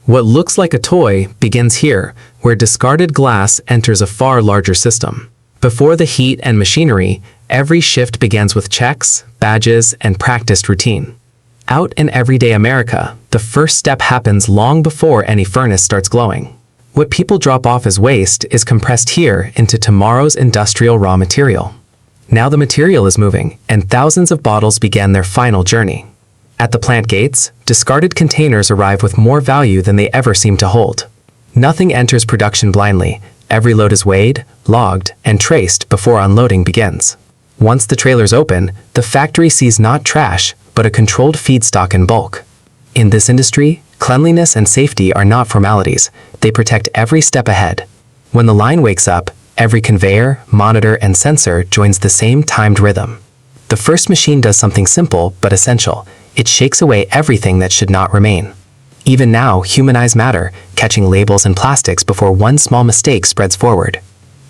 What looks like a toy begins here, where discarded glass enters a far larger system. Before the heat and machinery, every shift begins with checks, badges, and practiced routine. Out in everyday America, the first step happens long before any furnace starts glowing. What people drop off as waste is compressed here into tomorrow's industrial raw material. Now the material is moving, and thousands of bottles begin their final journey. At the plant gates, discarded containers arrive with more value than they ever seem to hold. Nothing enters production blindly. Every load is weighed, logged, and traced before unloading begins. Once the trailers open, the factory sees not trash, but a controlled feedstock in bulk. In this industry, cleanliness and safety are not formalities. They protect every step ahead. When the line wakes up, every conveyor, monitor, and sensor joins the same timed rhythm. The first machine does something simple but essential. It shakes away everything that should not remain. Even now, human eyes matter, catching labels and plastics before one small mistake spreads forward.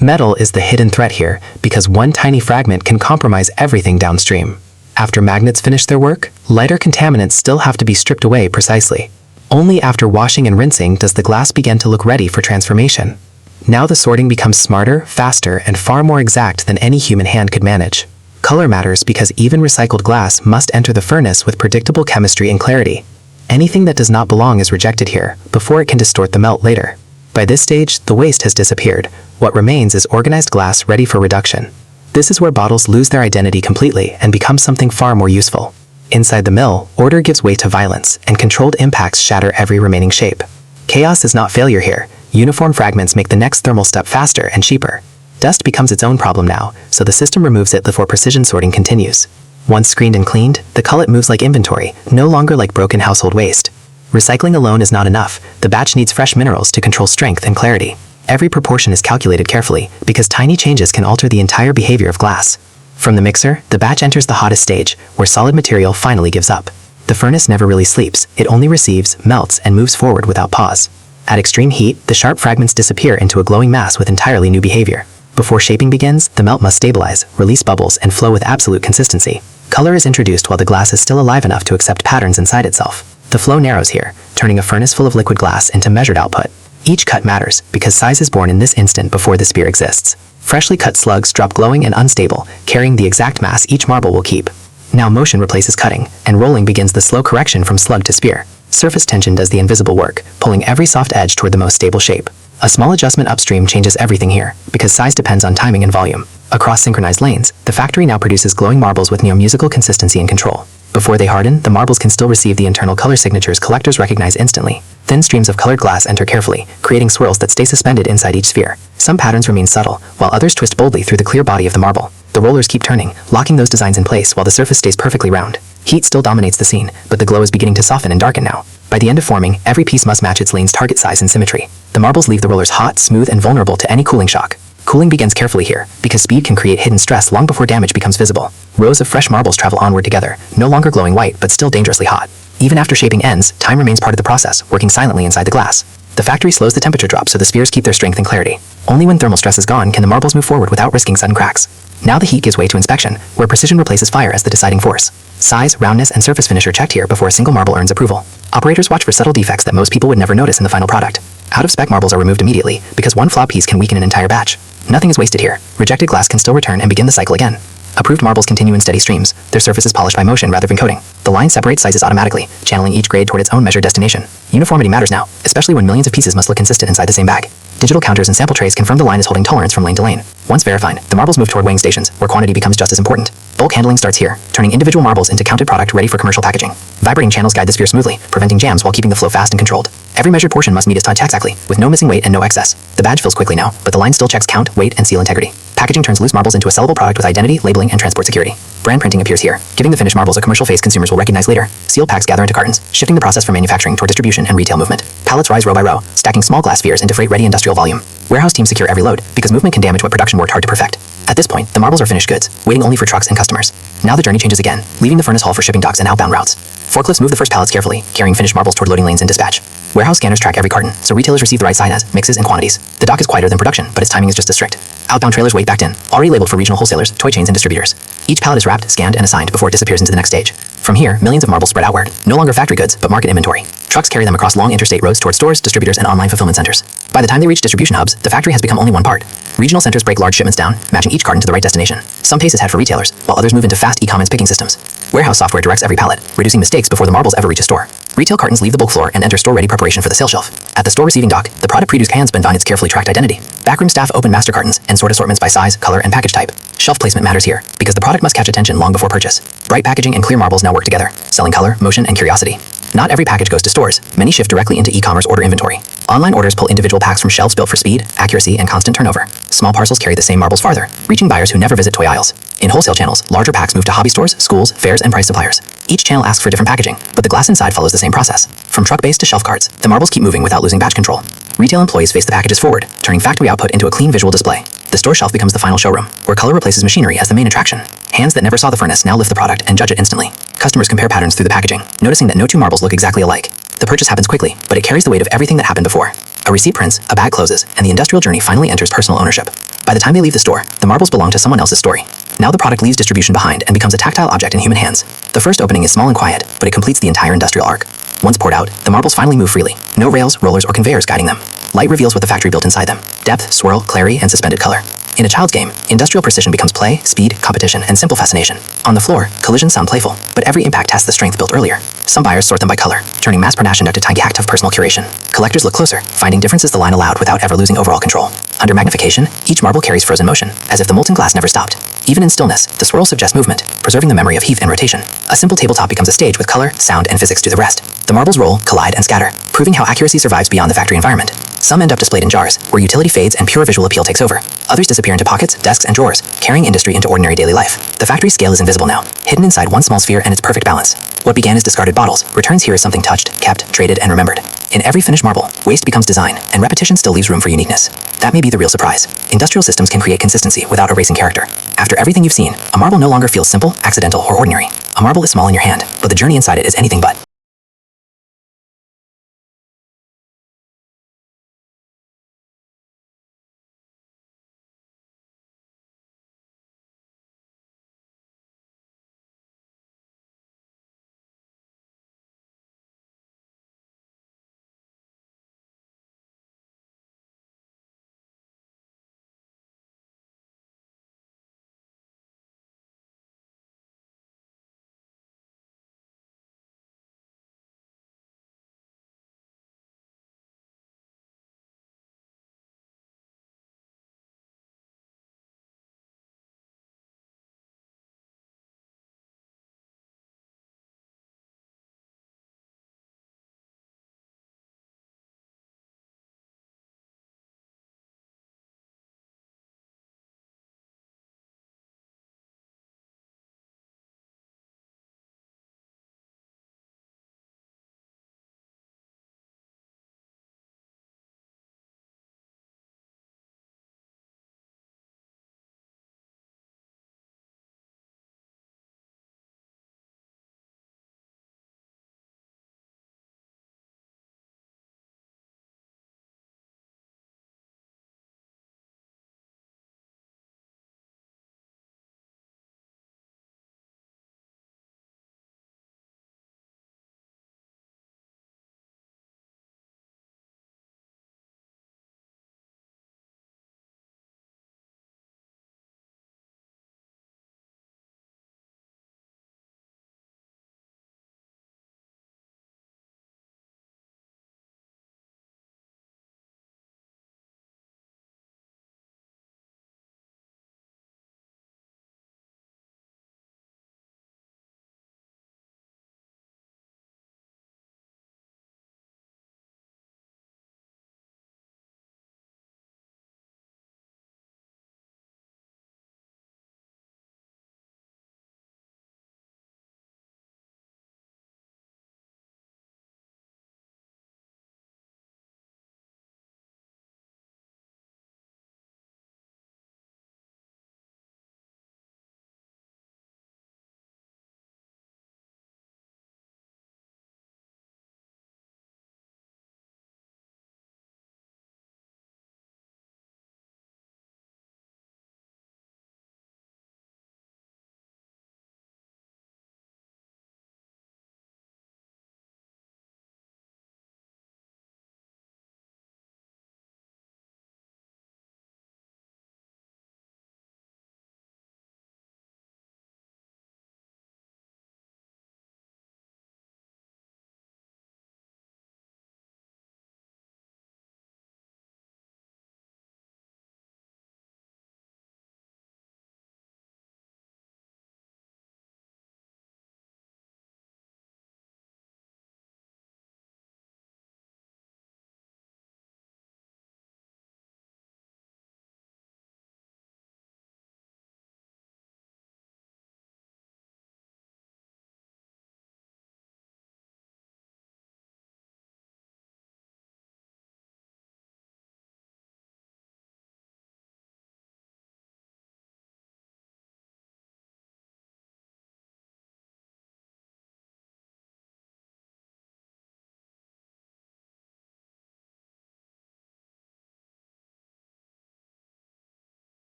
Metal is the hidden threat here, because one tiny fragment can compromise everything downstream. After magnets finish their work, lighter contaminants still have to be stripped away precisely. Only after washing and rinsing does the glass begin to look ready for transformation. Now the sorting becomes smarter, faster, and far more exact than any human hand could manage. Color matters because even recycled glass must enter the furnace with predictable chemistry and clarity. Anything that does not belong is rejected here, before it can distort the melt later. By this stage, the waste has disappeared. What remains is organized glass ready for reduction. This is where bottles lose their identity completely and become something far more useful. Inside the mill, order gives way to violence, and controlled impacts shatter every remaining shape. Chaos is not failure here. Uniform fragments make the next thermal step faster and cheaper. Dust becomes its own problem now, so the system removes it before precision sorting continues. Once screened and cleaned, the cullet moves like inventory, no longer like broken household waste. Recycling alone is not enough. The batch needs fresh minerals to control strength and clarity. Every proportion is calculated carefully, because tiny changes can alter the entire behavior of glass. From the mixer, the batch enters the hottest stage, where solid material finally gives up. The furnace never really sleeps. It only receives, melts, and moves forward without pause. At extreme heat, the sharp fragments disappear into a glowing mass with entirely new behavior. Before shaping begins, the melt must stabilize, release bubbles, and flow with absolute consistency. Color is introduced while the glass is still alive enough to accept patterns inside itself. The flow narrows here, turning a furnace full of liquid glass into measured output. Each cut matters, because size is born in this instant before the sphere exists. Freshly cut slugs drop glowing and unstable, carrying the exact mass each marble will keep. Now motion replaces cutting, and rolling begins the slow correction from slug to sphere. Surface tension does the invisible work, pulling every soft edge toward the most stable shape. A small adjustment upstream changes everything here, because size depends on timing and volume. Across synchronized lanes, the factory now produces glowing marbles with near-musical consistency and control. Before they harden, the marbles can still receive the internal color signatures collectors recognize instantly. Thin streams of colored glass enter carefully, creating swirls that stay suspended inside each sphere. Some patterns remain subtle, while others twist boldly through the clear body of the marble. The rollers keep turning, locking those designs in place while the surface stays perfectly round. Heat still dominates the scene, but the glow is beginning to soften and darken now. By the end of forming, every piece must match its lane's target size and symmetry. The marbles leave the rollers hot, smooth, and vulnerable to any cooling shock. Cooling begins carefully here, because speed can create hidden stress long before damage becomes visible. Rows of fresh marbles travel onward together, no longer glowing white but still dangerously hot. Even after shaping ends, time remains part of the process, working silently inside the glass. The factory slows the temperature drop so the spheres keep their strength and clarity. Only when thermal stress is gone can the marbles move forward without risking sudden cracks. Now the heat gives way to inspection, where precision replaces fire as the deciding force. Size, roundness, and surface finish are checked here before a single marble earns approval. Operators watch for subtle defects that most people would never notice in the final product. Out-of-spec marbles are removed immediately, because one flawed piece can weaken an entire batch. Nothing is wasted here. Rejected glass can still return and begin the cycle again. Approved marbles continue in steady streams, their surfaces polished by motion rather than coating. The line separates sizes automatically, channeling each grade toward its own measured destination. Uniformity matters now, especially when millions of pieces must look consistent inside the same bag. Digital counters and sample trays confirm the line is holding tolerance from lane to lane. Once verified, the marbles move toward weighing stations, where quantity becomes just as important. Bulk handling starts here, turning individual marbles into counted product ready for commercial packaging. Vibrating channels guide the sphere smoothly, preventing jams while keeping the flow fast and controlled. Every measured portion must meet its touch exactly, with no missing weight and no excess. The badge fills quickly now, but the line still checks count, weight, and seal integrity. Packaging turns loose marbles into a sellable product with identity, labeling, and transport security. Brand printing appears here, giving the finished marbles a commercial face consumers will recognize later. Sealed packs gather into cartons, shifting the process from manufacturing toward distribution and retail movement. Pallets rise row by row, stacking small glass spheres into freight-ready industrial volume. Warehouse teams secure every load, because movement can damage what production worked hard to perfect. At this point, the marbles are finished goods, waiting only for trucks and customers. Now the journey changes again, leaving the furnace hall for shipping docks and outbound routes. Forklifts move the first pallets carefully, carrying finished marbles toward loading lanes and dispatch. Warehouse scanners track every carton, so retailers receive the right size, mixes, and quantities. The dock is quieter than production, but its timing is just as strict. Outbound trailers wait backed in, already labeled for regional wholesalers, toy chains, and distributors. Each pallet is wrapped, scanned, and assigned before it disappears into the next stage. From here, millions of marbles spread outward, no longer factory goods, but market inventory. Trucks carry them across long interstate roads towards stores, distributors, and online fulfillment centers. By the time they reach distribution hubs, the factory has become only one part. Regional centers break large shipments down, matching each carton to the right destination. Some paces head for retailers, while others move into fast e-commerce picking systems. Warehouse software directs every pallet, reducing mistakes before the marbles ever reach a store. Retail cartons leave the bulk floor and enter store-ready preparation for the sale shelf. At the store receiving dock, the product produce cans bind its carefully tracked identity. Backroom staff open master cartons and sort assortments by size, color, and package type. Shelf placement matters here, because the product must catch attention long before purchase. Bright packaging and clear marbles now work together, selling color, motion, and curiosity. Not every package goes to stores. Many shift directly into e-commerce order inventory. Online orders pull individual packs from shelves built for speed, accuracy, and constant turnover. Small parcels carry the same marbles farther, reaching buyers who never visit toy aisles. In wholesale channels, larger packs move to hobby stores, schools, fairs, and price suppliers. Each channel asks for different packaging, but the glass inside follows the same process. From truck base to shelf carts, the marbles keep moving without losing batch control. Retail employees face the packages forward, turning factory output into a clean visual display. The store shelf becomes the final showroom, where color replaces machinery as the main attraction. Hands that never saw the furnace now lift the product and judge it instantly. Customers compare patterns through the packaging, noticing that no two marbles look exactly alike. The purchase happens quickly, but it carries the weight of everything that happened before. A receipt prints, a bag closes, and the industrial journey finally enters personal ownership. By the time they leave the store, the marbles belong to someone else's story. Now the product leaves distribution behind and becomes a tactile object in human hands. The first opening is small and quiet, but it completes the entire industrial arc. Once poured out, the marbles finally move freely. No rails, rollers, or conveyors guiding them. Light reveals what the factory built inside them: depth, swirl, clarity, and suspended color. In a child's game, industrial precision becomes play, speed, competition, and simple fascination. On the floor, collisions sound playful, but every impact tests the strength built earlier. Some buyers sort them by color, turning mass production into a tiny act of personal curation. Collectors look closer, finding differences the line allowed without ever losing overall control. Under magnification, each marble carries frozen motion, as if the molten glass never stopped. Even in stillness, the swirl suggests movement, preserving the memory of heat and rotation. A simple tabletop becomes a stage with color, sound, and physics do the rest. The marbles roll, collide, and scatter, proving how accuracy survives beyond the factory environment. Some end up displayed in jars, where utility fades and pure visual appeal takes over. Others disappear into pockets, desks, and drawers, carrying industry into ordinary daily life. The factory scale is invisible now, hidden inside one small sphere and its perfect balance. What began as discarded bottles returns here as something touched, kept, traded, and remembered. In every finished marble, waste becomes design, and repetition still leaves room for uniqueness. That may be the real surprise. Industrial systems can create consistency without erasing character. After everything you've seen, a marble no longer feels simple, accidental, or ordinary. A marble is small in your hand, but the journey inside it is anything but.